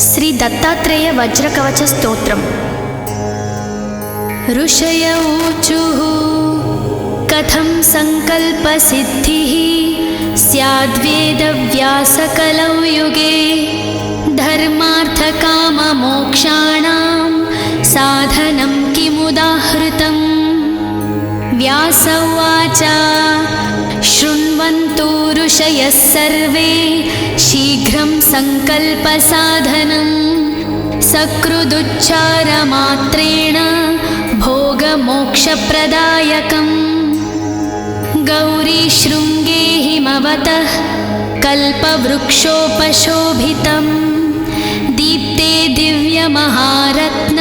श्री दत्तात्रेय वज्रकवच स्तोत्रम्। ऋषय ऊचुः कथं संकल्पसिद्धिः स्याद्वेदव्यासकलौ युगे धर्मार्थकाममोक्षाणां साधनं किमुदाहृतम्। व्यास उवाच शृण्वन्तु ऋषयः सर्वे शीघ्रं संकल्पसाधनं सकृदुच्चारमात्रेण भोगमोक्षप्रदायकम्। गौरीशृङ्गे हिमवतः कल्पवृक्षोपशोभितं दीप्ते दिव्यमहारत्न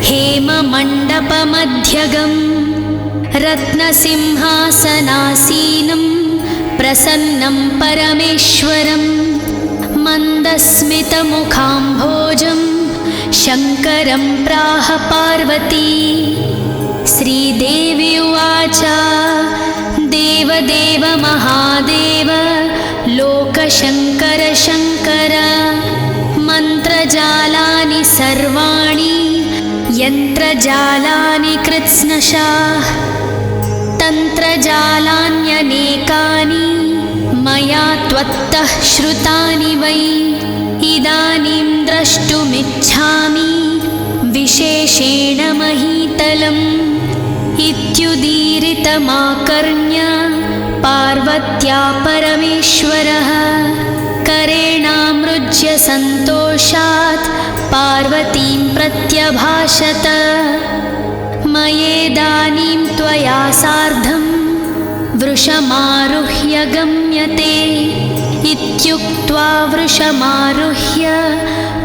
हेममण्डपमध्यगम् रत्नसिंहासनासीनं प्रसन्नं परमेश्वरं मन्दस्मितमुखाम्भोजं शङ्करं प्राह पार्वती। श्रीदेवी उवाच देवदेव महादेव लोकशङ्कर शङ्कर मन्त्रजालानि सर्वाणि यन्त्रजालानि कृत्स्नशाः तन्त्रजालान्यनेकानि मया त्वत्तः श्रुतानि वै इदानीं द्रष्टुमिच्छामि विशेषेण महीतलम्। इत्युदीरितमाकर्ण्य पार्वत्या परमेश्वरः करेणामृज्य सन्तोषात् पार्वतीं प्रत्यभाषत। मयेदानीं त्वया सार्धं वृषमारुह्य गम्यते इत्युक्त्वा वृषमारुह्य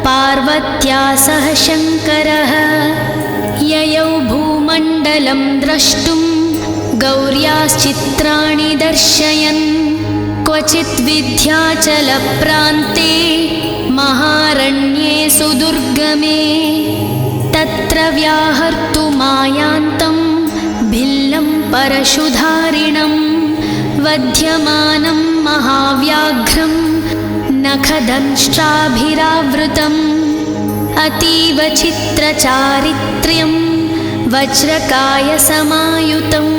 पार्वत्या सह शङ्करः ययौ भूमण्डलं द्रष्टुं गौर्याश्चित्राणि दर्शयन् क्वचित् विन्ध्याचलप्रान्ते महारण्ये सुदुर्गमे तत्र व्याहर्तुमायान्तं भिल्लं परशुधारिणं वध्यमानं महाव्याघ्रं नखदंष्ट्राभिरावृतम् अतीव चित्रचारित्र्यं वज्रकायसमायुतम्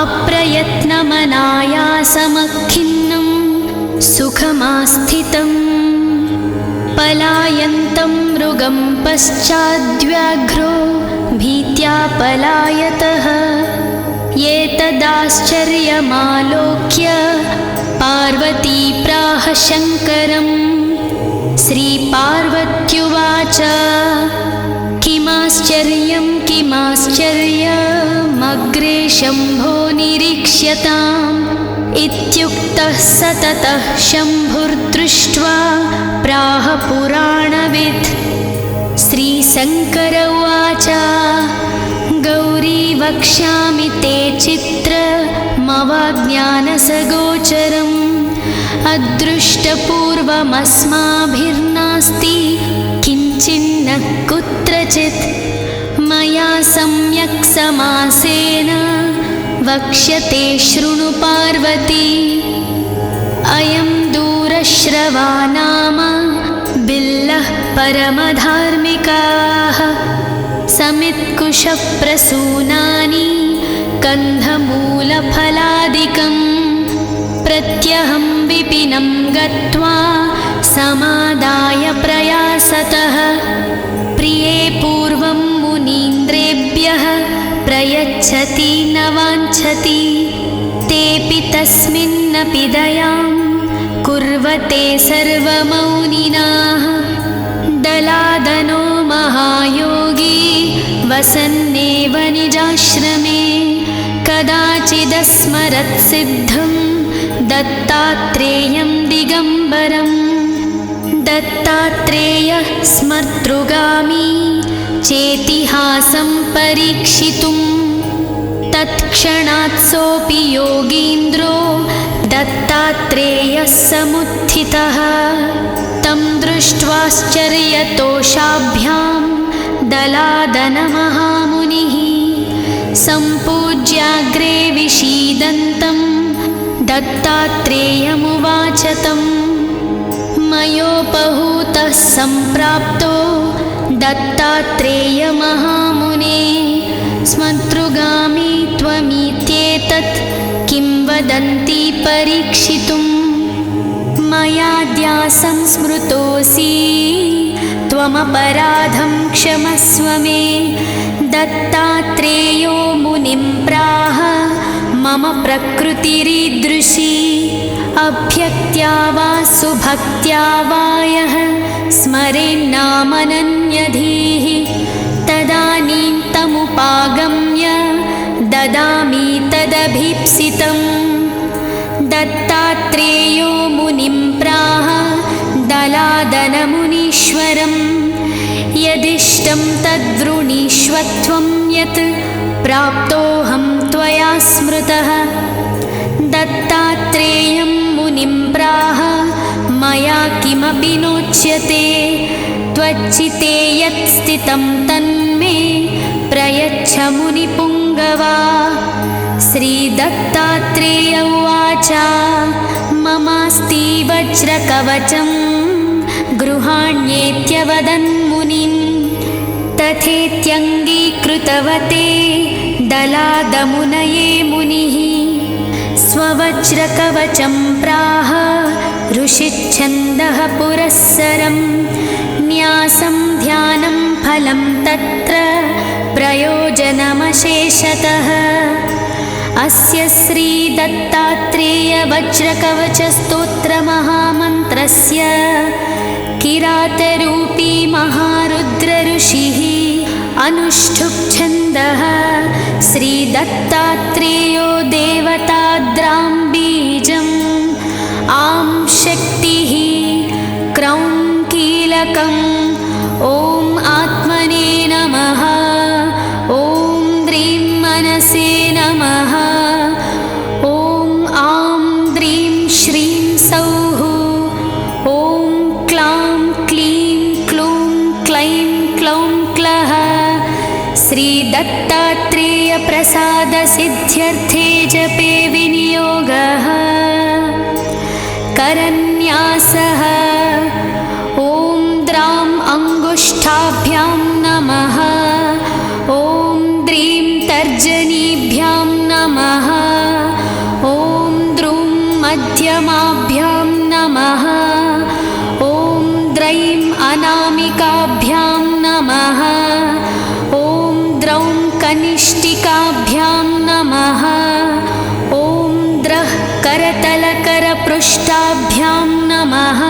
अप्रयत्नमनायासमखिन्नं सुखमास्थितम्। पलायन्तं मृगं पश्चाद्व्याघ्रो भीत्या पलायतः एतदाश्चर्यमालोक्य पार्वती प्राह शङ्करम्। श्रीपार्वत्युवाच किमाश्चर्यं किमाश्चर्यमग्रे शम्भो निरीक्ष्यताम् इत्युक्तः स ततः शम्भुर्दृष्ट्वा प्राह पुराणवित्। श्रीशङ्कर उवाच गौरी वक्ष्यामि ते चित्रमवाज्ञानसगोचरम् अदृष्टपूर्वमस्माभिर्नास्ति किञ्चिन्न कुत्रचित् मया सम्यक् समासेन वक्ष्यते शृणु पार्वती। अयं दूरश्रवा नाम बिल्लः परमधार्मिकाः समित्कुशः प्रसूनानि कन्धमूलफलादिकं प्रत्यहं विपिनं गत्वा समादाय प्रयासतः प्रिये पूर्वं मुनीन्द्रेभ्यः प्रयच्छति न वाञ्छति तेऽपि तस्मिन्नपि दयां कुर्वते सर्वमौनिनाः। दलादनो महायोगी वसन्नेव निजाश्रमे कदाचिदस्मरत्सिद्धं दत्तात्रेयं दिगम्बरम्। दत्तात्रेयः स्मर्तृगामी चेतिहासं परीक्षितुं तत्क्षणात् सोऽपि योगीन्द्रो दत्तात्रेयः समुत्थितः तं दृष्ट्वाश्चर्यतोषाभ्यां दलादनमहामुनिः सम्पूज्याग्रे विषीदन्तं दत्तात्रेयमुवाच तं मयोपहूतः सम्प्राप्तो दत्तात्रेयमहामुने स्मतृगामी त्वमित्येतत् किं वदन्ति परीक्षितुम् मयाद्यासं स्मृतोऽसि त्वमपराधं क्षमस्व मे दत्तात्रेयो मुनिं प्राह मम प्रकृतिरीदृशी अभ्यक्त्या वा सुभक्त्या वा यः स्मरेन्नामनन्यधीः तदानीं तमुपागम्य ददामि तदभीप्सितम् दत्तात्रेयो मुनिं प्राह दलादनमुनीश्वरम् यदिष्टं तद्वृणीष्वत्वं यत् प्राप्तोऽहं त्वया स्मृतः दत्तात्रेयं मुनिं प्राह मया किमपि नोच्यते त्वच्चिते यत् स्थितं तन्मे प्रयच्छ मुनिपुङ्गवा श्रीदत्तात्रेय उवाच ममास्ति वज्रकवचं गृहाण्येत्यवदन्मुनिन् तथेत्यङ्गीकृतवते दलादमुनये मुनिः स्ववज्रकवचं प्राह ऋषिच्छन्दः पुरःसरं न्यासं ध्यानं फलं तत्र प्रयोजनमशेषतः अस्य श्रीदत्तात्रेयवज्रकवचस्तोत्रमहामन्त्रस्य किरातरूपी महारुद्रऋषिः अनुष्ठुप्-छन्दः श्रीदत्तात्रेयो देवताद्रां बीजम् आं शक्तिः क्रौं कीलकम् ॐ आत्मने नमः ॐ द्रीं मनसे नमः ॐ आं द्रीं श्रीं सौः ॐ क्लां क्लीं क्लूं क्लैं क्लौं क्लः श्रीदत्तात्रेयप्रसादसिद्ध्यर्थे जपे विनियोगः करन्यासः ॐ द्रां अङ्गुष्ठाभ्यां नमः ॐ द्रीं तर्जनीभ्यां नमः ॐ द्रूं मध्यमाभ्यां नमः ॐ द्रैं अनामिकाभ्यां नमः ॐ द्रौं कनिष्ठिकाभ्यां नमः ॐ द्रः करतलकरपृष्ठाभ्यां नमः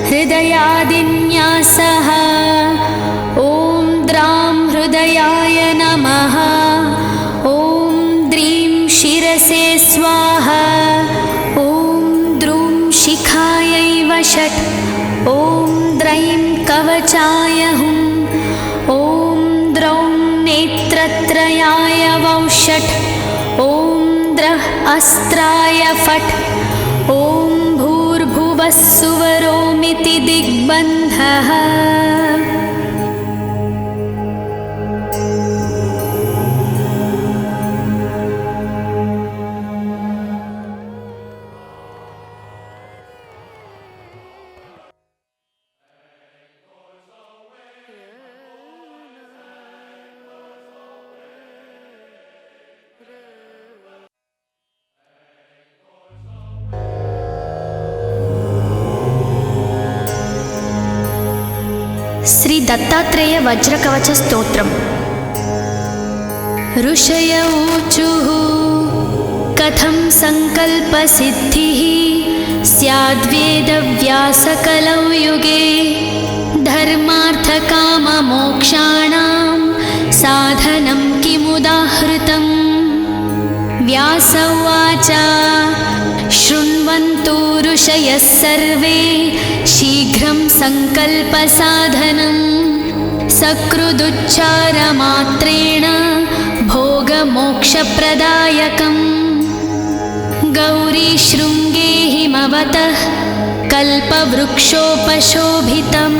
हृदयादिन्यासः ॐ द्रां हृदयाय नमः ॐ द्रीं शिरसे स्वाहा ॐ द्रूं शिखायै वषट् ॐ द्रैं कवचाय हुं ॐ द्रौं नेत्रत्रयाय वौषट् ॐ द्रः अस्त्राय फट् ॐ भूर्भुवः सुवरोमिति दिग्बन्धः श्री दत्तात्रेय वज्रकवच स्तोत्रम् ऋषय ऊचुः कथं संकल्पसिद्धिः स्याद्वेदव्यासकलौ युगे धर्मार्थकाममोक्षाणां साधनं किमुदाहृतम् व्यास उवाच शृण्वन्तु ऋषयः सर्वे शीघ्रं संकल्पसाधनं सकृदुच्चारमात्रेण भोगमोक्षप्रदायकम् गौरीशृङ्गे हिमवतः कल्पवृक्षोपशोभितं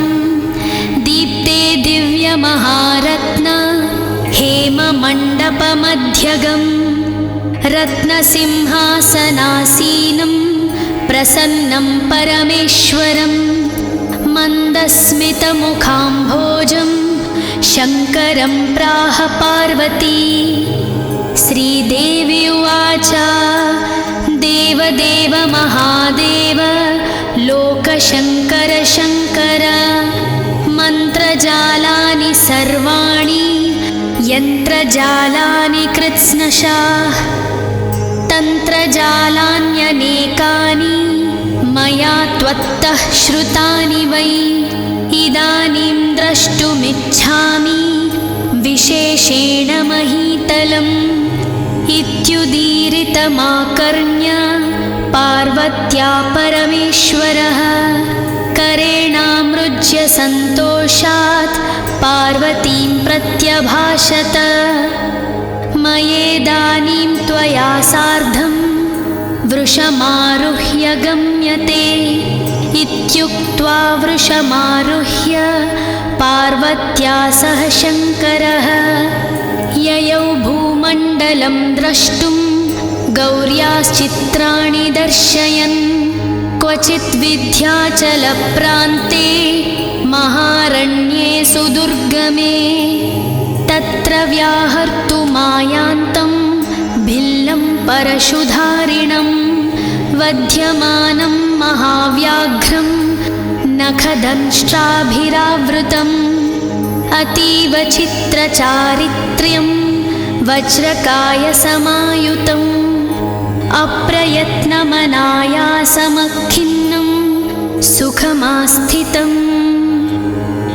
दीप्ते दिव्यमहारत्न हेममण्डपमध्यगम् रत्नसिंहासनासीनं प्रसन्नं परमेश्वरं मन्दस्मितमुखाम्भोजं शङ्करं प्राह पार्वती। श्रीदेवी उवाच देवदेव महादेव लोकशङ्कर शङ्कर मन्त्रजालानि सर्वाणि यन्त्रजालानि कृत्स्नशाः तन्त्रजालान्यनेकानि मया त्वत्तः श्रुतानि वै इदानीं द्रष्टुमिच्छामि विशेषेण महीतलम् इत्युदीरितमाकर्ण्य पार्वत्या परमेश्वरः करेणामृज्य सन्तोषात् पार्वतीं प्रत्यभाषत मयेदानीं त्वया सार्धं वृषमारुह्य गम्यते इत्युक्त्वा वृषमारुह्य पार्वत्या सह शङ्करः ययौ भूमण्डलं द्रष्टुं गौर्याश्चित्राणि दर्शयन् क्वचित् विन्ध्याचलप्रान्ते महारण्ये सुदुर्गमे तत्र व्याहर्तुमायान्तं भिल्लं परशुधारिणं वध्यमानं महाव्याघ्रं नखदंष्ट्राभिरावृतम् अतीव चित्रचारित्र्यं वज्रकायसमायुतम् अप्रयत्नमनायासमखिन्नं सुखमास्थितम्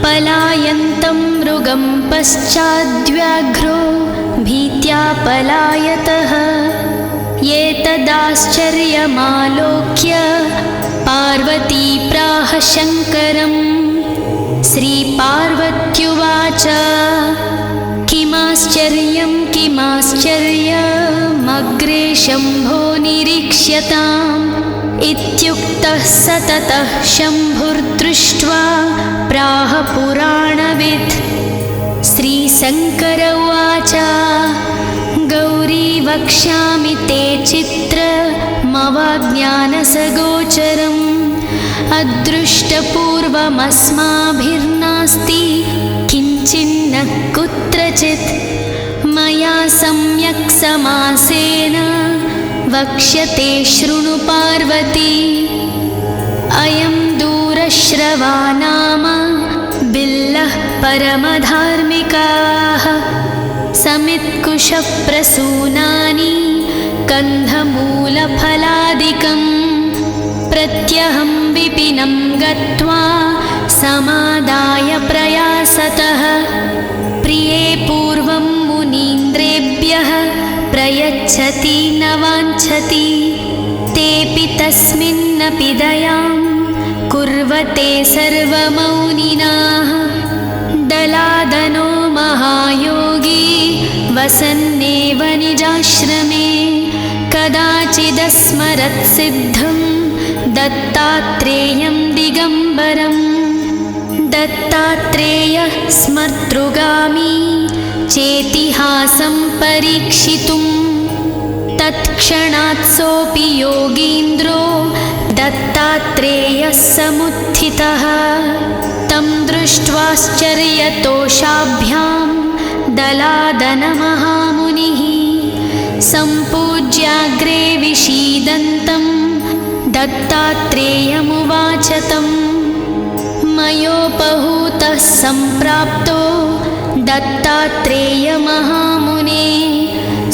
पलायन्तं मृगं पश्चाद्व्याघ्रो भीत्या पलायतः एतदाश्चर्यमालोक्य पार्वती प्राह शङ्करम् श्रीपार्वत्युवाच किमाश्चर्यमग्रे शम्भो निरीक्ष्यताम् इत्युक्तः सततः शम्भुर्दृष्ट्वा प्राह पुराणवित्। श्रीशङ्कर उवाच गौरी वक्ष्यामि ते चित्रमवाज्ञानसगोचरम् अदृष्टपूर्वमस्माभिर्नास्ति किञ्चिन्न कुत्रचित् मया सम्यक् समासेन वक्ष्यते शृणु पार्वती। अयं दूरश्रवा नाम बिल्लः परमधार्मिकाः समित्कुशप्रसूनानि कन्धमूलफलादिकं प्रत्यहं विपिनं गत्वा समादाय प्रयासतः प्रिये पूर्वं मुनीन्द्रेभ्यः प्रयच्छति न वाञ्छति तेऽपि तस्मिन्नपि दयां कुर्वते सर्वमौनिनाः। दलादनो महायोगी वसन्नेव निजाश्रमे कदाचिदस्मरत्सिद्धं दत्तात्रेयं दिगम्बरम् दत्तात्रेयः स्मर्तृगामी चेतिहासं परीक्षितुं तत्क्षणात् सोऽपि योगीन्द्रो दत्तात्रेयः समुत्थितः तं दृष्ट्वाश्चर्यतोषाभ्यां दलादनमहामुनिः सम्पूज्याग्रे विषीदन्तं दत्तात्रेयमुवाच तम् मयोपहूतः सम्प्राप्तो दत्तात्रेयमहामुने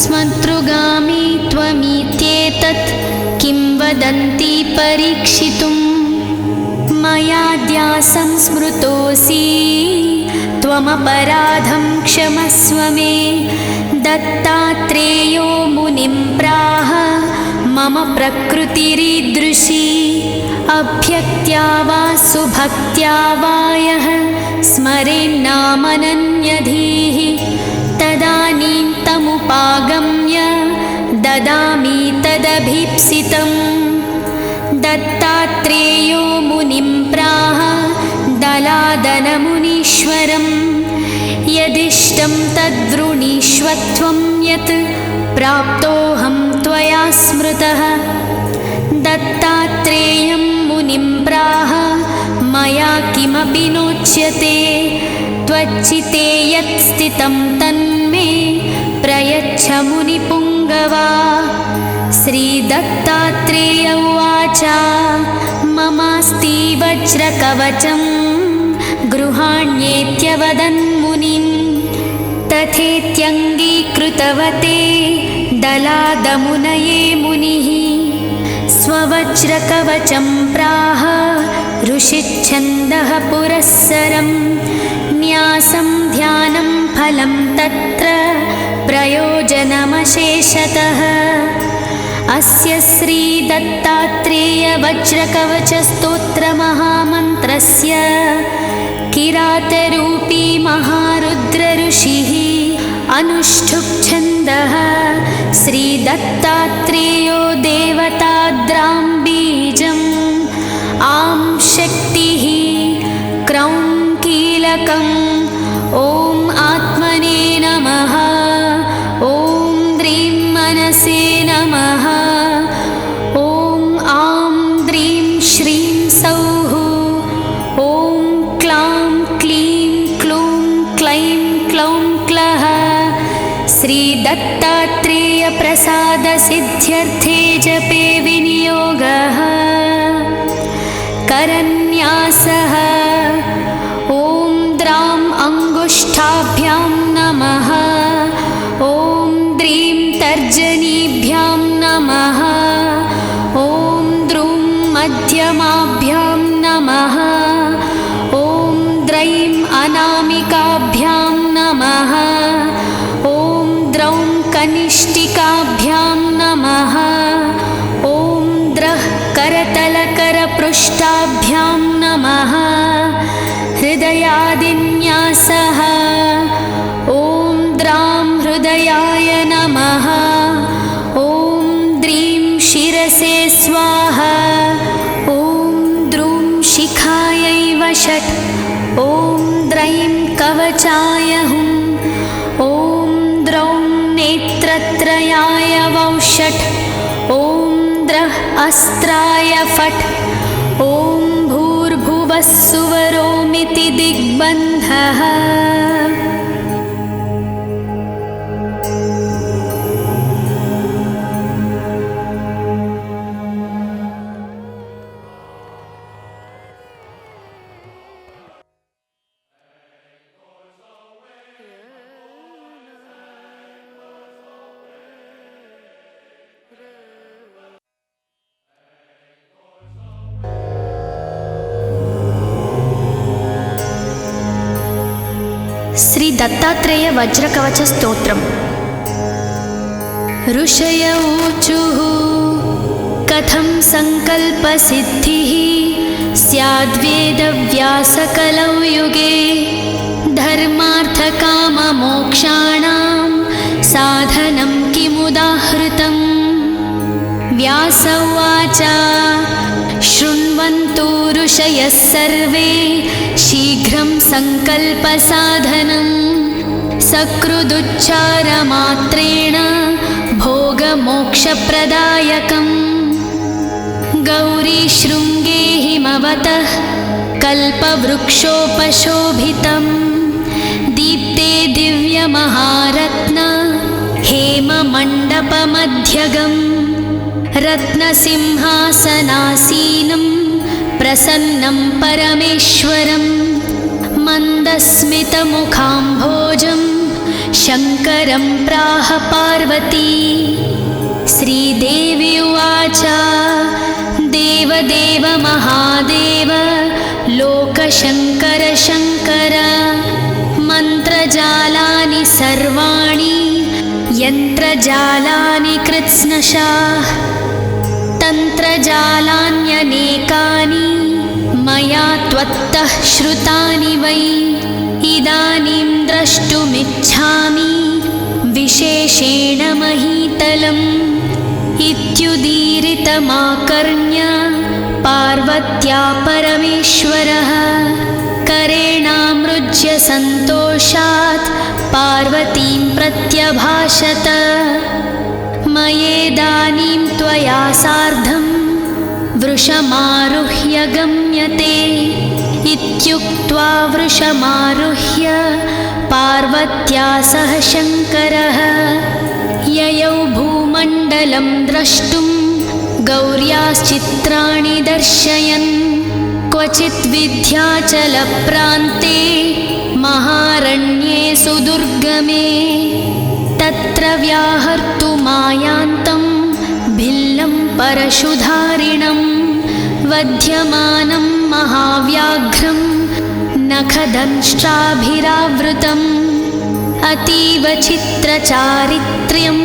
स्मर्तृगामी त्वमित्येतत् किं वदन्ति परीक्षितुं मयाद्यासं स्मृतोऽसि त्वमपराधं क्षमस्व मे। दत्तात्रेयो मुनिं प्राह मम प्रकृतिरीदृशी अभ्यक्त्या वा सुभक्त्या वा यः स्मरेन्नामनन्यधीः तदानीं तमुपागम्य ददामि तदभीप्सितम्। दत्तात्रेयो मुनिं प्राह दलादनमुनीश्वरम् यदिष्टं तद्वृणीष्वत्वं यत् प्राप्तोऽहं त्वया स्मृतः। दत्तात्रेयं मुनिं प्राह मया किमपि नोच्यते त्वच्चिते यत् स्थितं तन्मे प्रयच्छ मुनिपुङ्गवा। श्रीदत्तात्रेय उवाच ममास्ति वज्रकवचं गृहाण्येत्यवदन् मुनिन् तथेत्यङ्गीकृतवते दलादमुनये मुनिः। स्ववज्रकवचं प्राह ऋषिच्छन्दः पुरःसरं न्यासं ध्यानं फलं तत्र प्रयोजनमशेषतः। अस्य श्रीदत्तात्रेयवज्रकवचस्तोत्रमहामन्त्रस्य किरातरूपी महारुद्रऋषिः अनुष्ठुप् छन्दः। श्रीदत्तात्रेयो देवताद्रां बीजम् आं शक्तिः क्रौं कीलकम् ॐ आत्मने नमः ॐ द्रीं मनसे नमः ॐ आं द्रीं श्रीं सौः ॐ क्लां क्लीं क्लूं क्लैं क्लौं क्लः। श्रीदत्तात्रेयप्रसादसिद्ध्यर्थे जपे विनियोगः। करन्यासः ॐ द्रां अङ्गुष्ठाभ्यां नमः ॐ द्रीं तर्जनीभ्यां नमः ॐ द्रूं मध्यमाभ्यां नमः ॐ द्रैं अनामिकाभ्यां नमः ॐ द्रौं कनिष्ठिकाभ्यां नमः ॐ द्रः करतलकरपृष्ठाभ्यां नमः। हृदयादिन्यासः ॐ द्रां हृदयाय नमः ॐ द्रीं शिरसे स्वाहा ॐ द्रूं शिखायै वषट् ॐ द्रैं कवचाय हुं ॐ द्रौं नेत्रत्रयाय वौषट् ॐ द्रः अस्त्राय फट् ॐ भूर्भुवः सुवरोमिति दिग्बन्धः। श्री दत्तात्रेय वज्रकवच स्तोत्रम्। ऋषय ऊचुः कथं संकल्पसिद्धिः स्याद्वेदव्यासकलौ युगे धर्मार्थकाममोक्षाणां साधनं किमुदाहृतम्। व्यास उवाच शृण्वन्तु ऋषयः सर्वे शीघ्रं संकल्पसाधनं सकृदुच्चारमात्रेण भोगमोक्षप्रदायकम्। गौरीशृङ्गे हिमवतः कल्पवृक्षोपशोभितं दीप्ते दिव्यमहारत्न हेममण्डपमध्यगम् रत्नसिंहासनासीनं प्रसन्नं परमेश्वरं मन्दस्मितमुखाम्भोजं शङ्करं प्राह पार्वती। श्रीदेवी उवाच देवदेव महादेव लोकशङ्कर शङ्कर मन्त्रजालानि सर्वाणि यन्त्रजालानि कृत्स्नशाः तन्त्रजालान्यनेकानि मया त्वत्तः श्रुतानि वै इदानीं द्रष्टुमिच्छामि विशेषेण महीतलम् इत्युदीरितमाकर्ण्य पार्वत्या परमेश्वरः करेणामृज्य सन्तोषात् पार्वतीं प्रत्यभाषत मयेदानीं त्वया सार्धं वृषमारुह्य गम्यते इत्युक्त्वा वृषमारुह्य पार्वत्या सह शङ्करः ययौ भूमण्डलं द्रष्टुं गौर्याश्चित्राणि दर्शयन् क्वचित् विन्ध्याचलप्रान्ते महारण्ये सुदुर्गमे तत्र व्याहर्तुमायान्तं भिल्लं परशुधारिणं वध्यमानं महाव्याघ्रं नखदंष्ट्राभिरावृतम् अतीव चित्रचारित्र्यं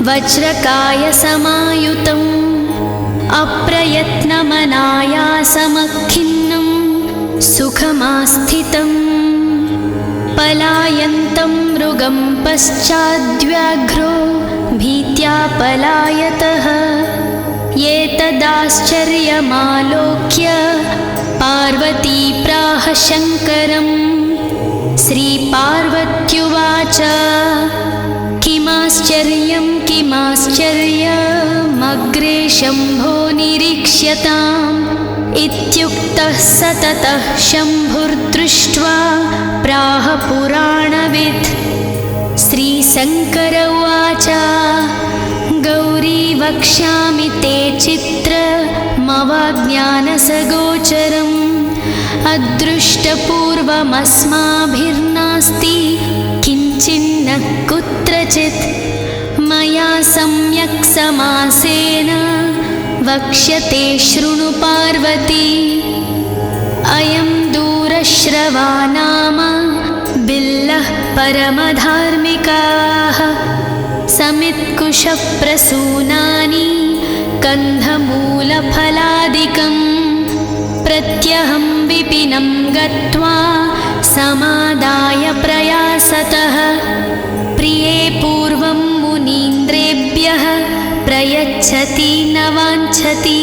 वज्रकायसमायुतम् अप्रयत्नमनायासमखिन्नं सुखमास्थितम् पलायन्तं मृगं पश्चाद्व्याघ्रो भीत्या पलायतः एतदाश्चर्यमालोक्य पार्वती प्राह शङ्करम् श्रीपार्वत्युवाच किमाश्चर्यमग्रे शम्भो निरीक्ष्यताम् इत्युक्तः सततः शम्भुर्दृष्ट्वा प्राह पुराणवित् श्रीशङ्कर उवाच गौरी वक्ष्यामि ते चित्रमवाज्ञानसगोचरम् अदृष्टपूर्वमस्माभिर्नास्ति किञ्चिन्न कुत्रचित् मया सम्यक् समासेन वक्ष्यते शृणु पार्वती अयं दूरश्रवा नाम बिल्लः परमधार्मिकाः समित्कुशप्रसूनानि कन्धमूलफलादिकं प्रत्यहं विपिनं गत्वा समादाय प्रयासतः प्रिये पूर्वं मुनीन्द्रेभ्यः प्रयच्छति न वाञ्छति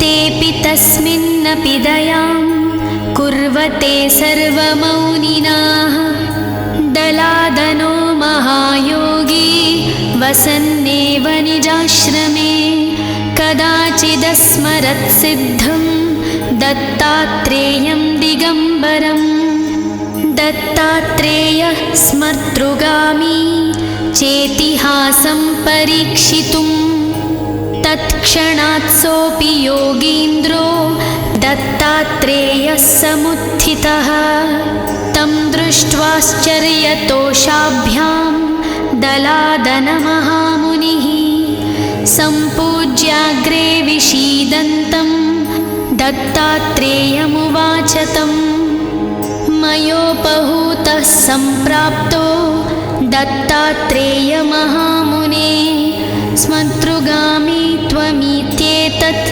तेऽपि तस्मिन्नपि दयां कुर्वते सर्वमौनिनाः दलादनो महायोगी वसन्नेव निजाश्रमे कदाचिदस्मरत्सिद्धं दत्तात्रेयं दिगम्बरम् दत्तात्रेयः स्मर्तृगामी चेतिहासं परीक्षितुं तत्क्षणात् सोऽपि योगीन्द्रो दत्तात्रेयः समुत्थितः तं दृष्ट्वाश्चर्यतोषाभ्यां दलादनमहामुनिः सम्पूज्याग्रे विषीदन्तं दत्तात्रेयमुवाच तम् मयोपहूतः सम्प्राप्तो दत्तात्रेयमहामुने स्मर्तृगामी त्वमित्येतत्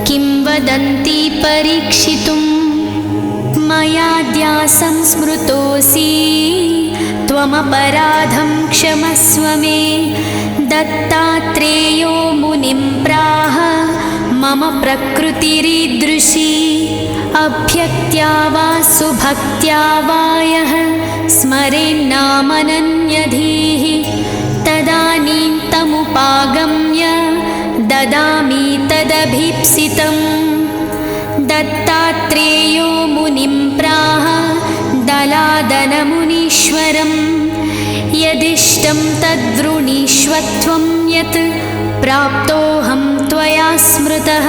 किं वदन्ति परीक्षितुं मयाद्यासं स्मृतोऽसि त्वमपराधं क्षमस्व मे दत्तात्रेयो मुनिं प्राह मम प्रकृतिरीदृशी अभ्यक्त्या वा सुभक्त्या वा यः स्मरेन्नामनन्यधीः तदानीं तमुपागम्य ददामि तदभीप्सितं दत्तात्रेयो मुनिं प्राह दलादनमुनीश्वरं यदिष्टं तद्वृणीष्वत्वं यत् प्राप्तोऽहं त्वया स्मृतः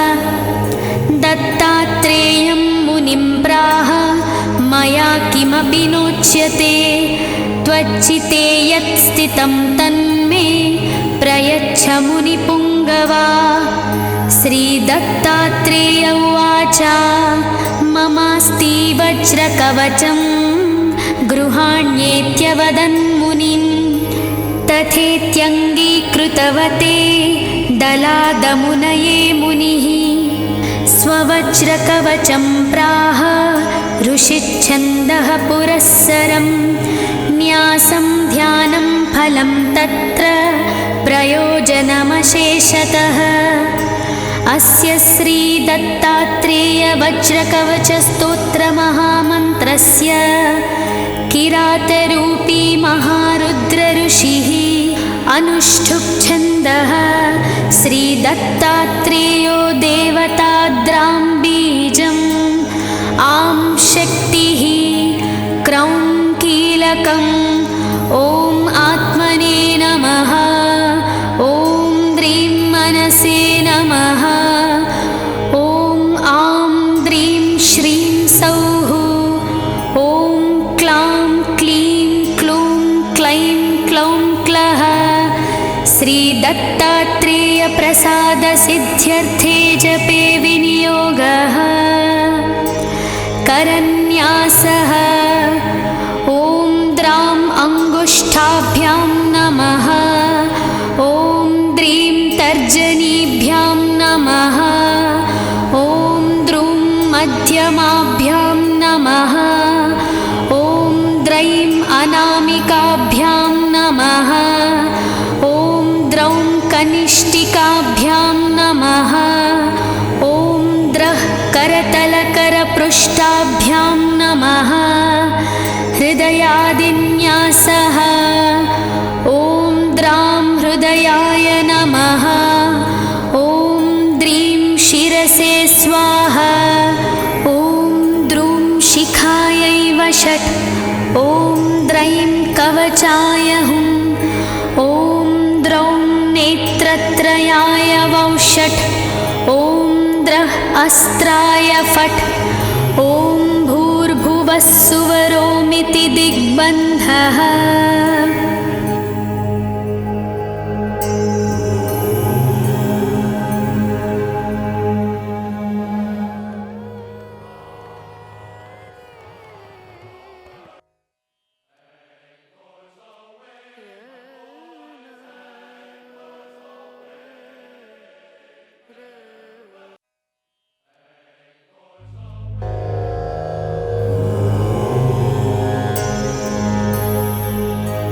दत्तात्रेयं मुनिं प्राह मया किमपि नोच्यते त्वच्चिते यत् स्थितं तन्मे प्रयच्छ मुनिपुङ्गवा श्रीदत्तात्रेय उवाच ममास्ति वज्रकवचं गृहाण्येत्यवदन्मुनिं तथेत्यङ्गीकृतवते दलादमुनये मुनिः स्ववज्रकवचं प्राह ऋषिच्छन्दः पुरःसरं न्यासं ध्यानं फलं तत्र प्रयोजनमशेषतः अस्य श्रीदत्तात्रेयवज्रकवचस्तोत्रमहामन्त्रस्य किरातरूपी महारुद्रऋषिः अनुष्ठुप् छन्दः श्रीदत्तात्रेयो देवता भद्रां बीजम् आं शक्तिः क्रौं कीलकम् ॐ आत्मने नमः ॐ द्रीं मनसे नमः ॐ आं द्रीं श्रीं सौः ॐ क्लां क्लीं क्लूं क्लैं क्लौं क्लः श्रीदत्तात्रेयप्रसादसिद्ध्यर्थे जपे विनियोगः करन्यासः ॐ द्रां अङ्गुष्ठाभ्यां नमः ॐ द्रीं तर्जनीभ्यां नमः ॐ द्रूं मध्यमाभ्यां नमः ॐ द्रैं अनामिकाभ्यां नमः ॐ द्रौं कनिष्ठिकाभ्यां नमः ॐ द्रः करतलकरपृष्ठाभ्यां नमः हृदयादिन्यासः ॐ द्रां हृदयाय नमः ॐ द्रीं शिरसे स्वाहा ॐ द्रूं शिखायै वषट् ॐ द्रैं कवचाय हुं ॐ द्रौं नेत्रत्रयाय वौषट् ॐ द्रः अस्त्राय फट् ॐ भूर्भुवः सुवरोमिति दिग्बन्धः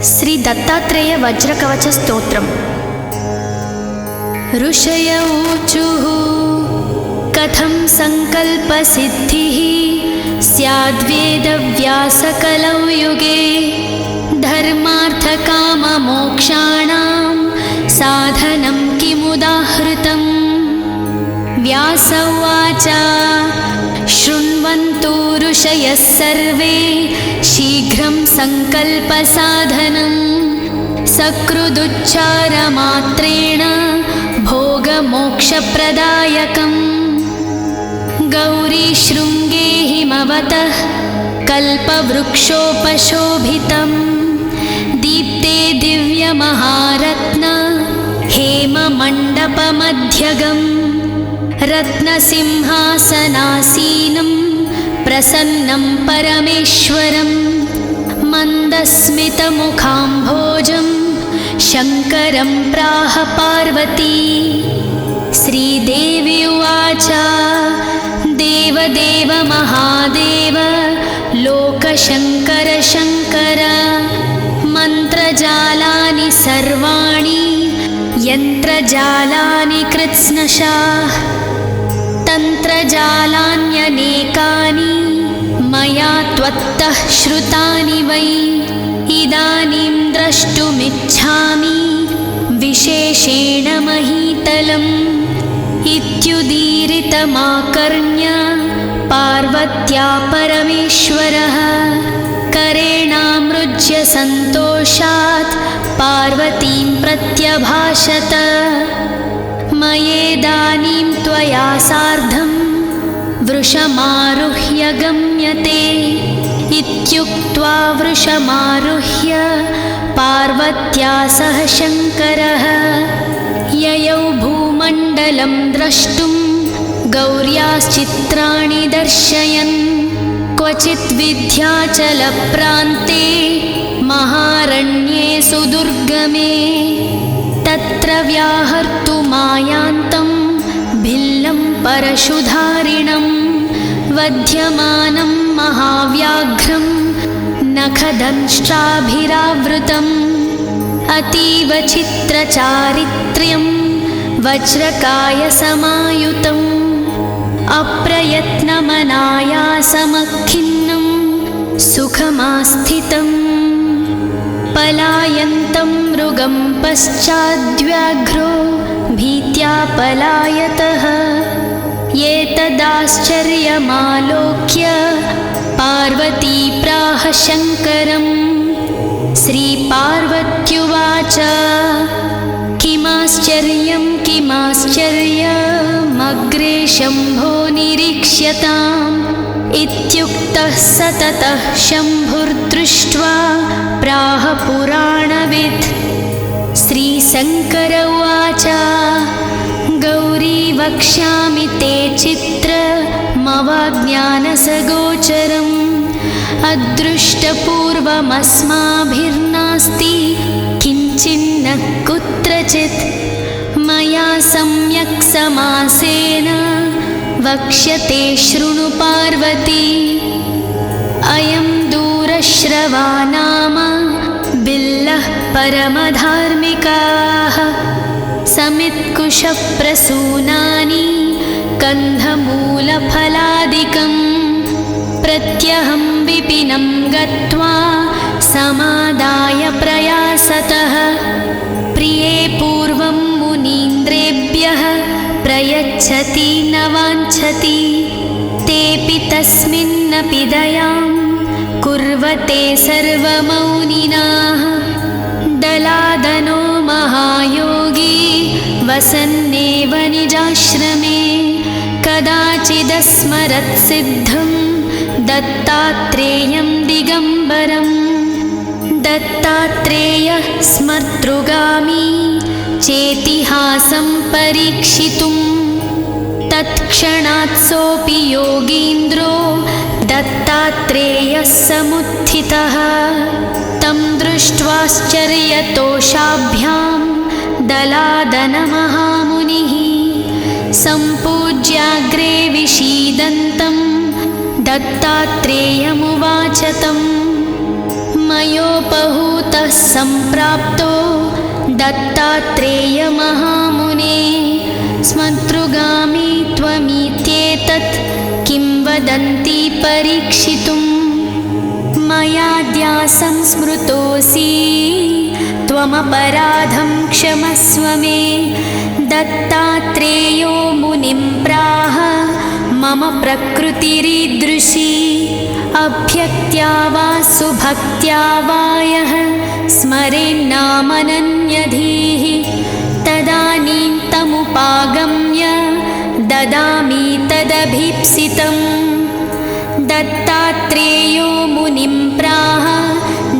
श्री दत्तात्रेय वज्रकवच स्तोत्रम्। ऋषय ऊचुः कथं सङ्कल्पसिद्धिः स्याद्वेदव्यासकलौ युगे धर्मार्थकाममोक्षाणां साधनं किमुदाहृतम्। व्यास उवाच शृण्वन्तु ऋषयः सर्वे शीघ्रं सङ्कल्पसाधनं सकृदुच्चारमात्रेण भोगमोक्षप्रदायकम्। गौरीशृङ्गे हिमवतः कल्पवृक्षोपशोभितं दीप्ते दिव्यमहारत्न हेममण्डपमध्यगम् रत्नसिंहासनासीनं प्रसन्नं परमेश्वरं मन्दस्मितमुखाम्भोजं शङ्करं प्राह पार्वती। श्रीदेवी उवाच देवदेव महादेव लोकशङ्कर शङ्कर मन्त्रजालानि सर्वाणि यन्त्रजालानि कृत्स्नशाः तन्त्रजालान्यनेकानि मया त्वत्तः श्रुतानि वै इदानीं द्रष्टुमिच्छामि विशेषेण महीतलम् इत्युदीरितमाकर्ण्य पार्वत्या परमेश्वरः करेणामृज्य सन्तोषात् पार्वतीं प्रत्यभाषत मयेदानीं त्वया सार्धं वृषमारुह्य गम्यते इत्युक्त्वा वृषमारुह्य पार्वत्या सह शङ्करः ययौ भूमण्डलं द्रष्टुं गौर्याश्चित्राणि दर्शयन् क्वचित् विन्ध्याचलप्रान्ते महारण्ये सुदुर्गमे तत्र व्याहर्तुमायान्तं भिल्लं परशुधारिणं वध्यमानं महाव्याघ्रं नखदंष्ट्राभिरावृतम् अतीव चित्रचारित्र्यं वज्रकायसमायुतम् अप्रयत्नमनायासमखिन्नं सुखमास्थितम् पलायन्तं मृगं पश्चाद्व्याघ्रो भीत्या पलायतः एतदाश्चर्यमालोक्य पार्वती प्राह शङ्करम्। श्रीपार्वत्युवाच किमाश्चर्यं किमाश्चर्यमग्रे शम्भो निरीक्ष्यताम्। इत्युक्तः स ततः शम्भुर्दृष्ट्वा प्राह पुराणवित्। श्रीशङ्कर उवाच गौरी वक्ष्यामि ते चित्रमवाज्ञानसगोचरम्। अदृष्टपूर्वमस्माभिर्नास्ति किञ्चिन्न कुत्रचित्। मया सम्यक् समासेन वक्ष्यते शृणु पार्वती। अयं दूरश्रवा नाम बिल्लः परमधार्मिकाः। समित्कुशप्रसूनानि कन्धमूलफलादिकं। प्रत्यहं विपिनं गत्वा समादाय प्रयासतः। प्रिये पूर्वं मुनीन्द्रेभ्यः प्रयच्छति न वाञ्छति। तेऽपि तस्मिन्नपि दयां कुर्वते सर्वमौनिनाः। दलादनो महायोगी वसन्नेव निजाश्रमे। कदाचिदस्मरत्सिद्धं दत्तात्रेयं दिगम्बरम्। दत्तात्रेयः स्मर्तृगामी चेतिहासं परीक्षितुं। तत्क्षणात् सोऽपि योगीन्द्रो दत्तात्रेयः समुत्थितः। तं दृष्ट्वाश्चर्यतोषाभ्यां दलादनमहामुनिः सम्पूज्याग्रे विषीदन्तं दत्तात्रेयमुवाच तम्। मयोपहूतः सम्प्राप्तो दत्तात्रेयमहामुने। स्मर्तृगामी त्वमित्येतत् किं वदन्ति परीक्षितुम्। मयाद्यासं स्मृतोऽसि त्वमपराधं क्षमस्व मे। दत्तात्रेयो मुनिं प्राह मम प्रकृतिरीदृशी। अभ्यक्त्या वा सुभक्त्या वा यः स्मरेन्नामनन्यधीः। तदानीं तमुपागम्य ददामि तदभीप्सितम्। दत्तात्रेयो मुनिं प्राह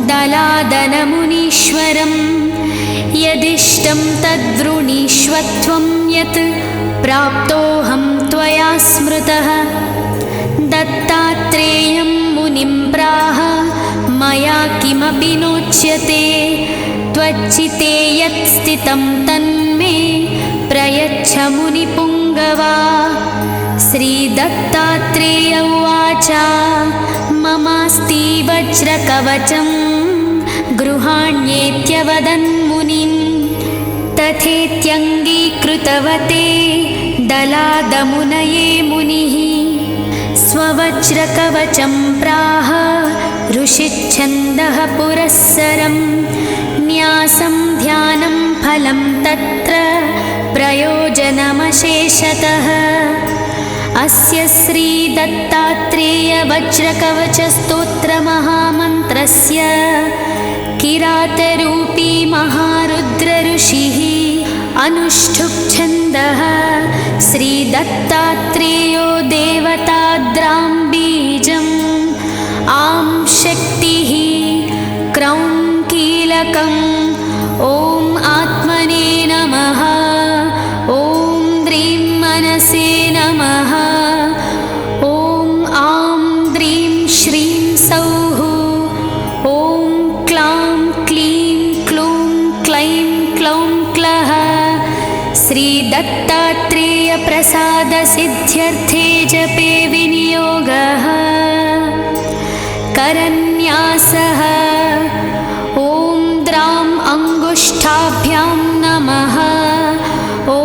दलादनमुनीश्वरम्। यदिष्टं तद्वृणीष्वत्वं यत् प्राप्तोऽहं त्वया स्मृतः। दत्तात्रेयं मुनिं प्राह मया किमपि नोच्यते। त्वच्चिते यत् स्थितं तन्मे प्रयच्छ मुनिपुङ्गवा। श्रीदत्तात्रेय उवाच ममास्ति वज्रकवचं गृहाण्येत्यवदन्मुनिम्। तथेत्यङ्गीकृतवते दलादमुनये मुनिः। स्ववज्रकवचं प्राह ऋषिच्छन्दः पुरःसरम्। न्यासं ध्यानं फलं तत्र प्रयोजनमशेषतः। अस्य श्रीदत्तात्रेयवज्रकवचस्तोत्रमहामन्त्रस्य किरातरूपी महारुद्रऋषिः अनुष्ठुप् छन्दः। श्रीदत्तात्रेयो देवताद्रां बीजम् आं शक्तिः क्रौं कीलकम्। ॐ आत्मने नमः। ॐ द्रीं मनसे नमः। ॐ आं द्रीं श्रीं सौः। ॐ क्लां क्लीं क्लूं क्लैं क्लौं क्लः। श्रीदत्तात्रेयप्रसादसिद्ध्यर्थे जपे विनियोगः। करन्यासः ॐ द्रां अङ्गुष्ठाभ्यां नमः। ॐ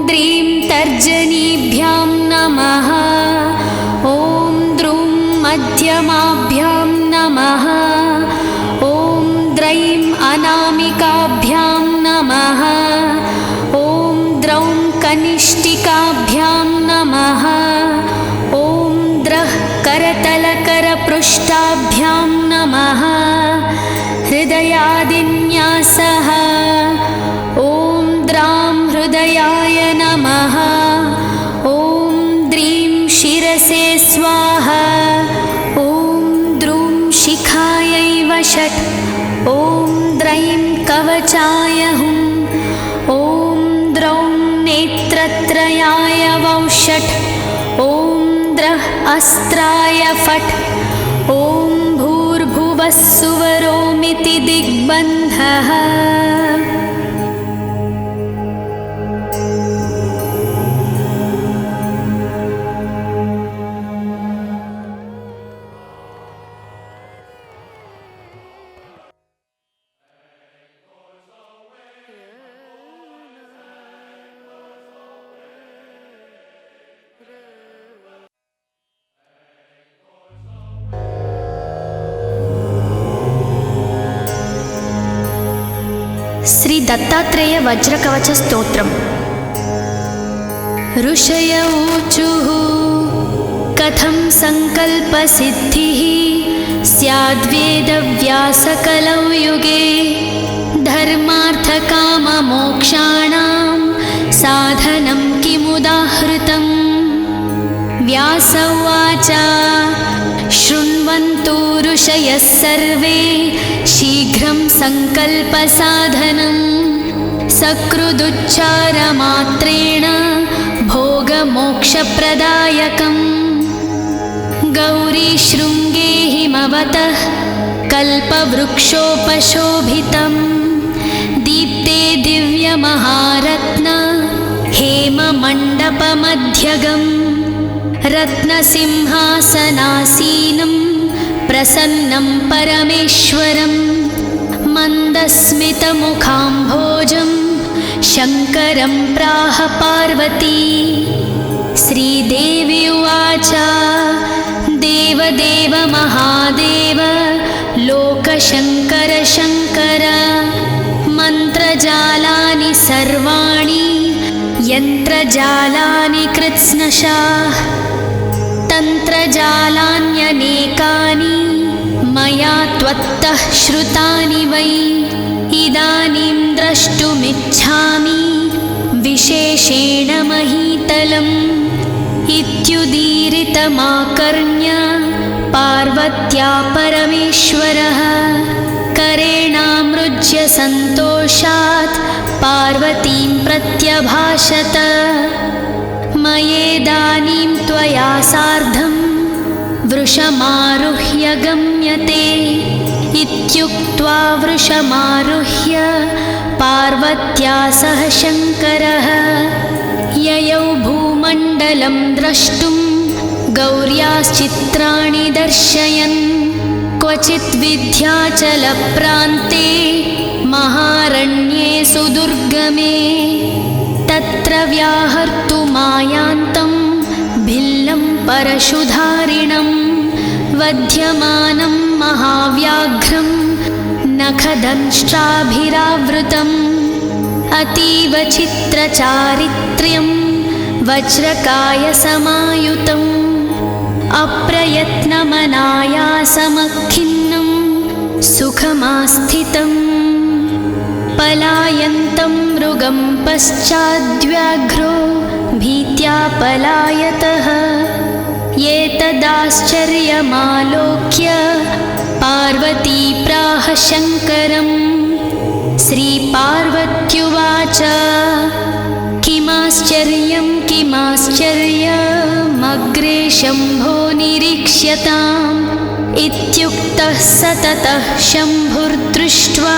द्रीं तर्जनीभ्यां नमः। ॐ द्रुं मध्यमाभ्यां नमः। ॐ द्रैं अनामिकाभ्यां नमः। ॐ द्रौं कनिष्ठिकाभ्यां नमः। ॐ द्रः करतलकरपृष्ठाभ्यां नमः। हृदयादिन्यासः। ॐ द्रां हृदयाय नमः। ॐ द्रीं शिरसे स्वाहा। ॐ द्रूं शिखायै वषट्। ॐ द्रैं कवचाय हुम्। ॐ द्रौं नेत्रत्रयाय वौषट्। ॐ द्रः अस्त्राय फट्। ॐ भूर्भुवः सुवरोमिति दिग्बन्धः। श्री दत्तात्रेय वज्रकवच स्तोत्रम्। ऋषय ऊचुः कथं संकल्पसिद्धिः स्याद्वेदव्यासकलौ युगे धर्मार्थकाममोक्षाणां साधनं किमुदाहृतम्। व्यास उवाच शृण्वन्तु ऋषयः सर्वे शीघ्रं संकल्पसाधनं सकृदुच्चारमात्रेण भोगमोक्षप्रदायकम्। गौरीशृङ्गे हिमवतः कल्पवृक्षोपशोभितं दीप्ते दिव्यमहारत्न हेममण्डपमध्यगम् रत्नसिंहासनासीनं प्रसन्नं परमेश्वरं मन्दस्मितमुखाम्भोजं शङ्करं प्राह पार्वती। श्रीदेवी उवाच देवदेव महादेव लोकशङ्कर शङ्कर मन्त्रजालानि सर्वाणि यन्त्रजालानि कृत्स्नशाः तन्त्रजालान्यनेकानि मया त्वत्तः श्रुतानि वै इदानीं द्रष्टुमिच्छामि विशेषेण महीतलम्। इत्युदीरितमाकर्ण्य पार्वत्या परमेश्वरः करेणामृज्य सन्तोषात् पार्वतीं प्रत्यभाषत। मयेदानीं त्वया सार्धं वृषमारुह्य गम्यते इत्युक्त्वा वृषमारुह्य पार्वत्या सह शङ्करः ययौ भूमण्डलं द्रष्टुं गौर्याश्चित्राणि दर्शयन् क्वचित् विन्ध्याचलप्रान्ते महारण्ये सुदुर्गमे तत्र व्याहर्तुमायान्तं भिल्लं परशुधारिणं वध्यमानं महाव्याघ्रं नखदंष्ट्राभिरावृतम् अतीव चित्रचारित्र्यं वज्रकायसमायुतम् अप्रयत्नमनायासमखिन्नं सुखमास्थितम् पलायन्तं मृगं पश्चाद्व्याघ्रो भीत्या पलायतः एतदाश्चर्यमालोक्य पार्वती प्राह शङ्करम्। श्रीपार्वत्युवाच किमाश्चर्यं किमाश्चर्यमग्रे शम्भो निरीक्ष्यताम् इत्युक्तः स ततः शम्भुर्दृष्ट्वा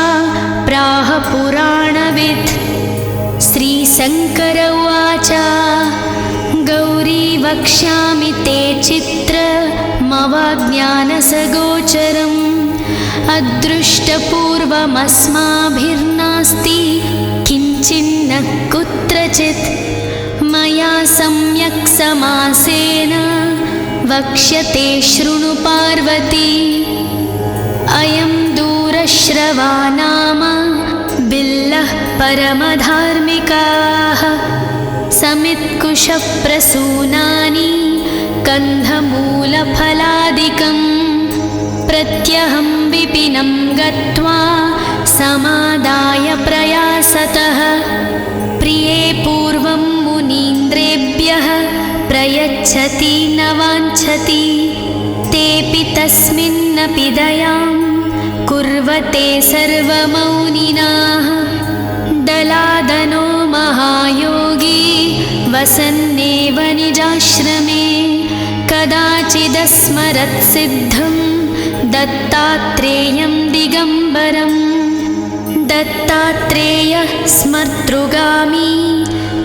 प्राह पुराणवित्। श्रीशङ्कर उवाच गौरी वक्ष्यामि ते चित्रमवाज्ञानसगोचरम् अदृष्टपूर्वमस्माभिर्नास्ति किञ्चिन्न कुत्रचित् मया सम्यक् समासेन वक्ष्यते शृणु पार्वती। अयं दूरश्रवा नाम बिल्लः परमधार्मिकाः स समित्कुशप्रसूनानि कन्धमूलफलादिकं प्रत्यहं विपिनं गत्वा समादाय प्रयासतः प्रिये पूर्वं मुनीन्द्रेभ्यः प्रयच्छति न वाञ्छति तेऽपि तस्मिन्नपि दयां कुर्वते सर्वमौनिनाः। दलादनो महायोगी वसन्नेव निजाश्रमे कदाचिदस्मरत्सिद्धं दत्तात्रेयं दिगम्बरम्। दत्तात्रेयः स्मर्तृगामी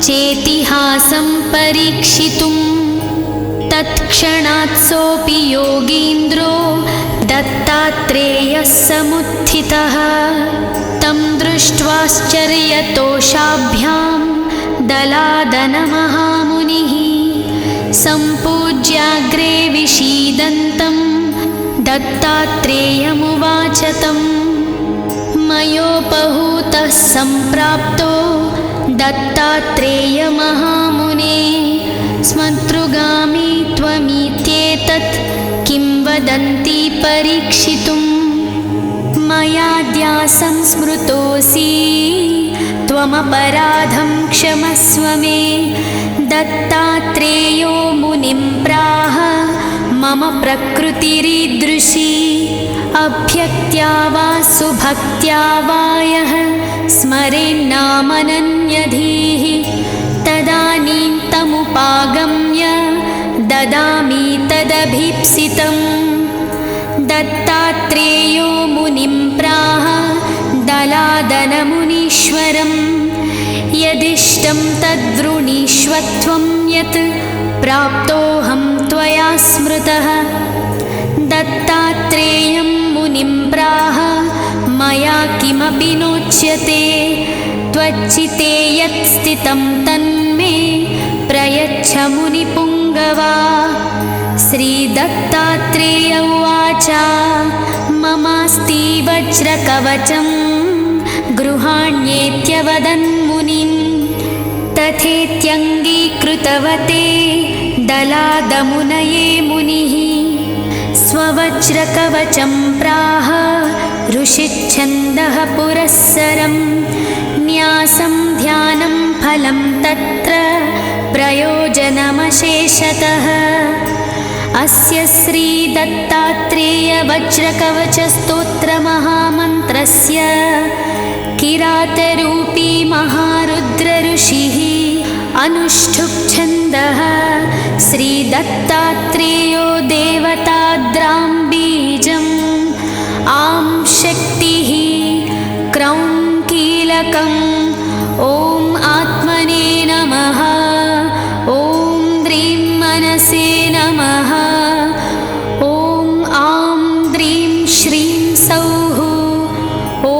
चेतिहासं परीक्षितुं तत्क्षणात् सोऽपि योगीन्द्रो दत्तात्रेयः समुत्थितः। तं दृष्ट्वाश्चर्यतोषाभ्यां दलादनमहामुनिः सम्पूज्याग्रे विषीदन्तं दत्तात्रेयमुवाच तम्। मयोपहूतः सम्प्राप्तो दत्तात्रेयमहामुने स्मर्तृगामी त्वमित्येतत् किं वदन्ति परीक्षितुम्। मयाद्यासं स्मृतोऽसि त्वमपराधं क्षमस्व मे। दत्तात्रेयो मुनिं प्राह मम प्रकृतिरीदृशी अभ्यक्त्या वा सुभक्त्या वा यः स्मरेन्नामनन्यधीः तदानीं तमुपागम्य ददामि तदभीप्सितम्। दत्तात्रेयो मुनिं प्राह दलादनमुनीश्वरम् यदिष्टं तद्वृणीष्वत्वं यत् प्राप्तोऽहं त्वया स्मृतः। दत्तात्रेयं मुनिं प्राह मया किमपि नोच्यते त्वच्चिते यत् स्थितं तन्मे प्रयच्छ मुनिपुङ्गवा। श्रीदत्तात्रेय उवाच ममास्ति वज्रकवचं गृहाण्येत्यवदन्मुनिं तथेत्यङ्गीकृतवते दलादमुनये मुनिः। स्ववज्रकवचं प्राह ऋषिच्छन्दः पुरःसरं न्यासं ध्यानं फलं तत्र प्रयोजनमशेषतः। अस्य श्रीदत्तात्रेयवज्रकवचस्तोत्रमहामन्त्रस्य किरातरूपी महारुद्रऋषिः अनुष्ठुप् श्रीदत्तात्रेयो देवताद्रां बीजम् आं शक्तिः क्रौं कीलकम् ॐ आत्मने नमः। ॐ द्रीं मनसे नमः। ॐ आं द्रीं श्रीं सौः। ॐ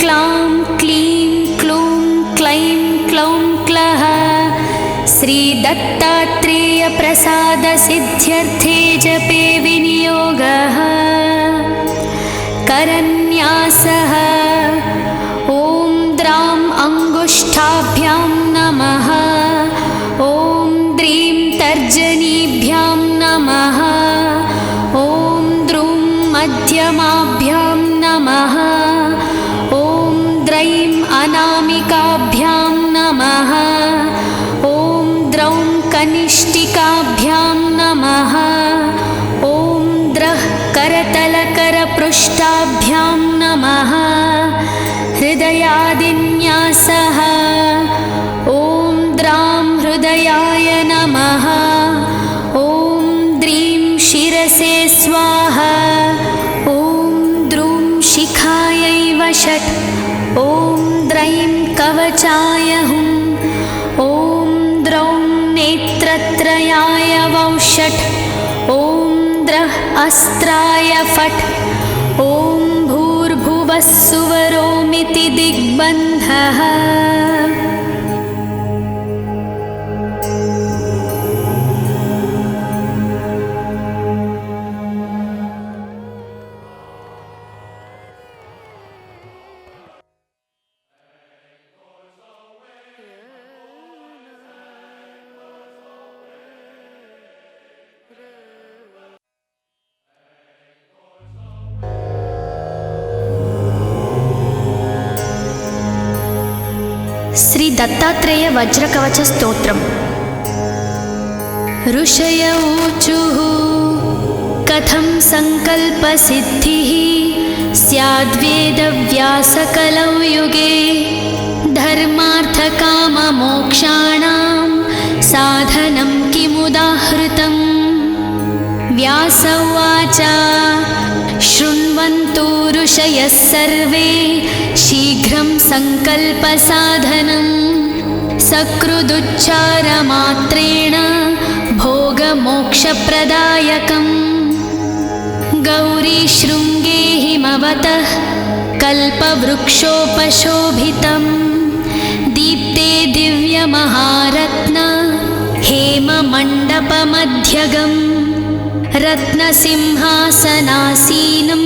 क्लां क्लीं क्लूं क्लैं क्लौं क्लः। श्रीदत्तात्रेयप्रसादसिद्ध्यर्थे जपे विनियोगः। करन्यासः ॐ द्रां अङ्गुष्ठाभ्यां नमः। ॐ द्रीं तर्जनीभ्यां नमः। ॐ द्रूं मध्यमाभ्यां नमः। ॐ द्रैं अनामिकाभ्यां नमः। ॐ द्रौं कनिष्ठिकाभ्यां नमः। ॐ द्रः करतलकरपृष्ठाभ्यां नमः। हृदयादिन्यासः ॐ द्रां हृदयाय नमः। ॐ द्रीं शिरसे स्वाहा। ॐ द्रूं शिखायै वषट्। ॐ द्रैं कवचाय हुम्। ॐ द्रौं नेत्रत्रयाय वौषट्। ॐ द्रः अस्त्राय फट्। ॐ भूर्भुवः सुवरोमिति दिग्बन्धः। दत्तात्रेय वज्रकवच स्तोत्रम्। ऋषय ऊचुः कथं संकल्पसिद्धिः स्याद्वेदव्यासकलौ युगे धर्मार्थकाममोक्षाणां साधनं किमुदाहृतम्। व्यास उवाच शृण्वन्तु ऋषयः सर्वे शीघ्रं संकल्पसाधनं सकृदुच्चारमात्रेण भोगमोक्षप्रदायकम्। गौरीशृङ्गे हिमवतः कल्पवृक्षोपशोभितं दीप्ते दिव्यमहारत्न हेममण्डपमध्यगम् रत्नसिंहासनासीनं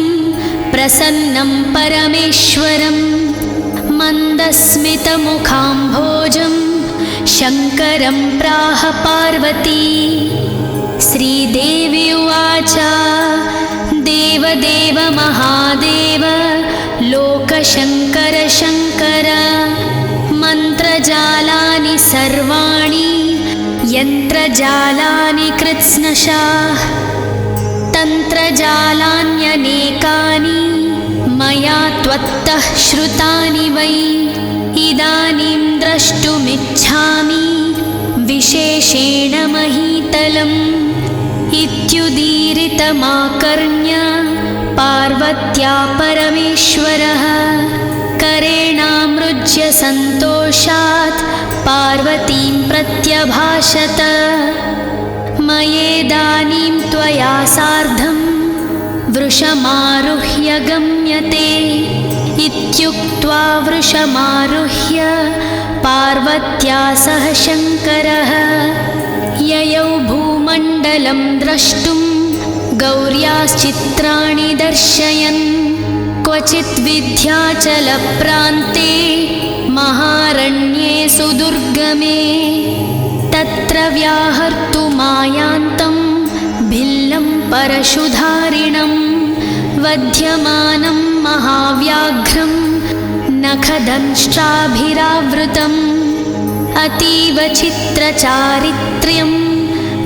प्रसन्नं परमेश्वरं मन्दस्मितमुखाम्भोजं शङ्करं प्राह पार्वती। श्रीदेवी उवाच देवदेव महादेव लोकशङ्कर शङ्कर मन्त्रजालानि सर्वाणि यन्त्रजालानि कृत्स्नशाः तन्त्रजालान्यनेकानि मया त्वत्तः श्रुतानि वै इदानीं द्रष्टुमिच्छामि विशेषेण महीतलम्। इत्युदीरितमाकर्ण्य पार्वत्या परमेश्वरः करेणामृज्य सन्तोषात् पार्वतीं प्रत्यभाषत। मयेदानीं त्वया सार्धं वृषमारुह्य गम्यते इत्युक्त्वा वृषमारुह्य पार्वत्या सह शङ्करः ययौ भूमण्डलं द्रष्टुं गौर्याश्चित्राणि दर्शयन् क्वचित् विन्ध्याचलप्रान्ते महारण्ये सुदुर्गमे तत्र व्याहर्तुमायान्तं भिल्लं परशुधारिणं वध्यमानं महाव्याघ्रं नखदंष्ट्राभिरावृतम् अतीव चित्रचारित्र्यं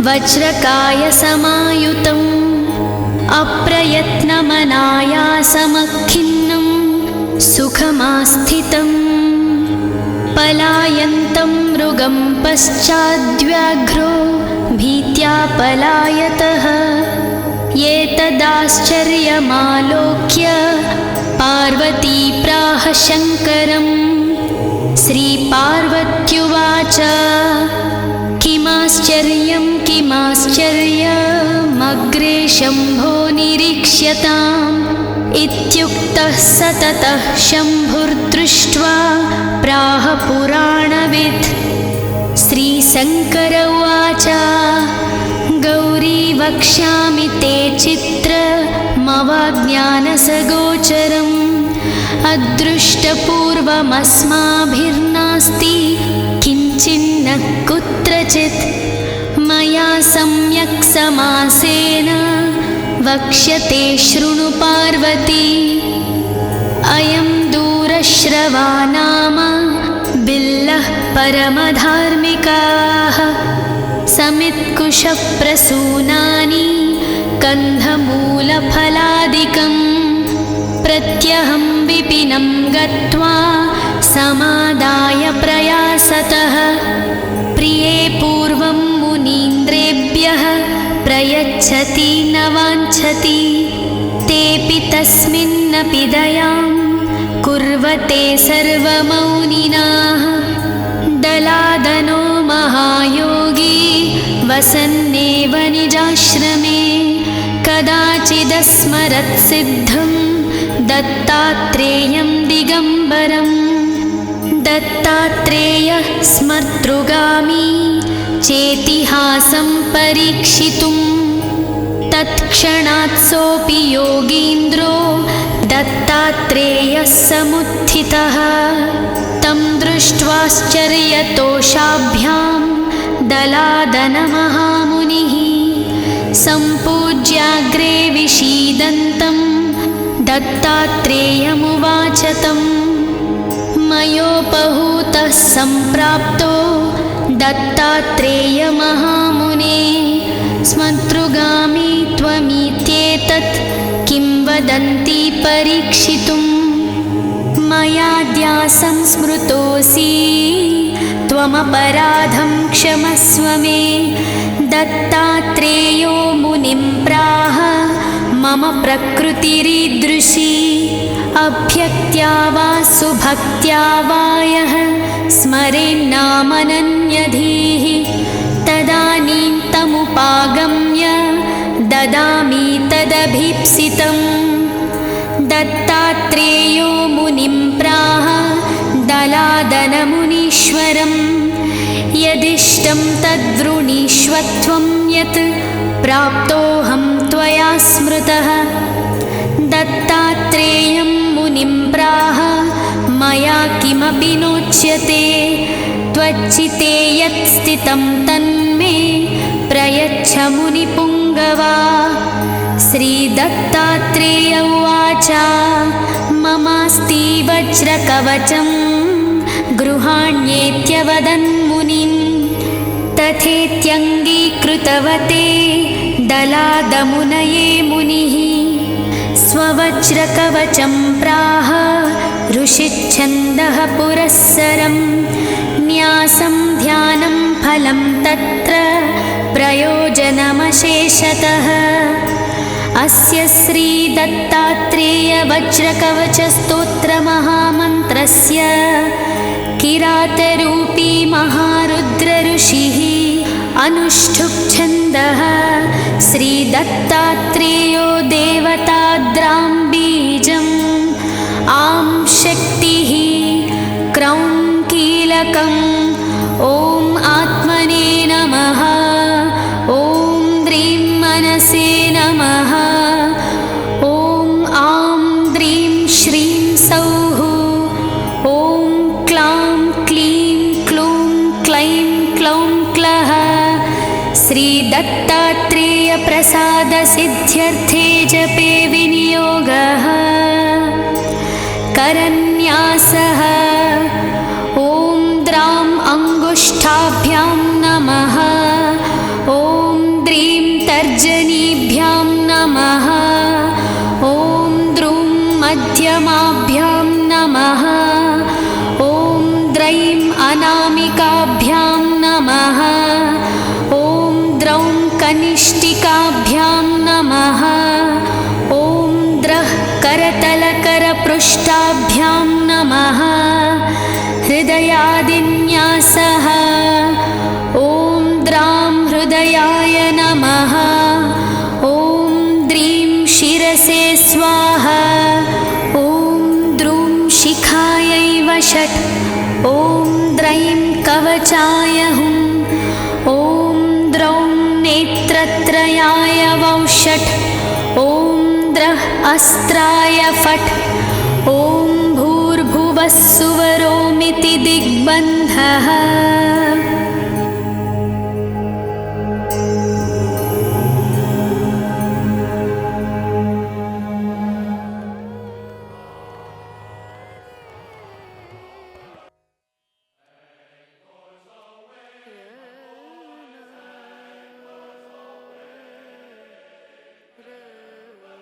वज्रकायसमायुतम् अप्रयत्नमनायासमखिन्नं सुखमास्थितम् पलायन्तं मृगं पश्चाद्व्याघ्रो भीत्या पलायतः एतदाश्चर्यमालोक्य पार्वती प्राह शङ्करम्। श्रीपार्वत्युवाच किमाश्चर्यं किमाश्चर्यमग्रे शम्भो निरीक्ष्यताम् इत्युक्तः स ततः शम्भुर्दृष्ट्वा प्राह पुराणवित्। श्रीशङ्कर उवाच गौरी वक्ष्यामि ते चित्रमवाज्ञानसगोचरम् अदृष्टपूर्वमस्माभिर्नास्ति किञ्चिन्न कुत्रचित् मया सम्यक् समासेन वक्ष्यते शृणु पार्वती। अयं दूरश्रवा नाम बिल्लः परमधार्मिकाः समित्कुशः प्रसूनानि कन्धमूलफलादिकम् प्रत्यहं विपिनं गत्वा समादाय प्रयासतः प्रिये पूर्वं मुनीन्द्रेभ्यः प्रयच्छति न वाञ्छति तेऽपि तस्मिन्नपि दयां कुर्वते सर्वमौनिनाः। दलादनो महायोगी वसन्नेव निजाश्रमे कदाचिदस्मरत्सिद्धं दत्तात्रेयं दिगम्बरम्। दत्तात्रेयः स्मर्तृगामी चेतिहासं परीक्षितुं तत्क्षणात् सोऽपि योगीन्द्रो दत्तात्रेयः समुत्थितः तं दृष्ट्वाश्चर्यतोषाभ्यां दलादनमहामुनिः सम्पूज्याग्रे विषीदन्तं दत्तात्रेयमुवाच तं मयोपहूतः सम्प्राप्तो दत्तात्रेयमहामुने स्मतृगामी त्वमित्येतत् किं वदन्ति परीक्षितुम् मयाद्यासं स्मृतोऽसि त्वमपराधं क्षमस्व मे दत्तात्रेयो मुनिं प्राह मम प्रकृतिरीदृशी अभ्यक्त्या वा सुभक्त्या वा यः स्मरेन्नामनन्यधीः तदानीं तमुपागम्य ददामि तदभीप्सितम् दत्तात्रेयो मुनिं प्राह दलादनमुनीश्वरम् यदिष्टं तद्वृणीष्वत्वं यत् प्राप्तोऽहं त्वया स्मृतः दत्तात्रेयं मुनिं प्राह मया किमपि नोच्यते त्वच्चिते यत् स्थितं तन्मे प्रयच्छ मुनिपुङ्गवा श्रीदत्तात्रेय उवाच ममास्ति वज्रकवचं गृहाण्येत्यवदन्मुनिन् तथेत्यङ्गीकृतवते दलादमुनये मुनिः स्ववज्रकवचं प्राह ऋषिच्छन्दः पुरःसरं न्यासं ध्यानं फलं तत्र प्रयोजनमशेषतः अस्य श्रीदत्तात्रेयवज्रकवचस्तोत्रमहामन्त्रस्य किरातरूपी महारुद्रऋषिः अनुष्ठुप्-छन्दः श्रीदत्तात्रेयो देवताद्रां बीजम् आं शक्तिः क्रौं कीलकम् ॐ आत्मने नमः ॐ द्रीं मनसे नमः ॐ आं द्रीं श्रीं सौः ॐ क्लां क्लीं क्लूं क्लैं क्लौं क्लः श्रीदत्तात्रेयप्रसादसिद्ध्यर्थे जपे विनियोगः करन्यासः ॐ द्रां अङ्गुष्ठाभ्यां नमः ॐ द्रीं तर्जनीभ्यां नमः ॐ द्रूं मध्यमाभ्यां नमः ॐ द्रैं अनामिकाभ्यां नमः ॐ द्रौं कनिष्ठिकाभ्यां नमः ॐ द्रः करतलकरपृष्ठाभ्यां नमः हृदयादिन्यासः ॐ द्रां हृदयाय नमः ॐ द्रीं शिरसे स्वाहा ॐ द्रूं शिखायै वषट् ॐ द्रैं कवचाय हुं ॐ द्रौं नेत्रत्रयाय वौषट् ॐ द्रः अस्त्राय फट् ॐ भूर्भुवः सुवरोमिति दिग्बन्धः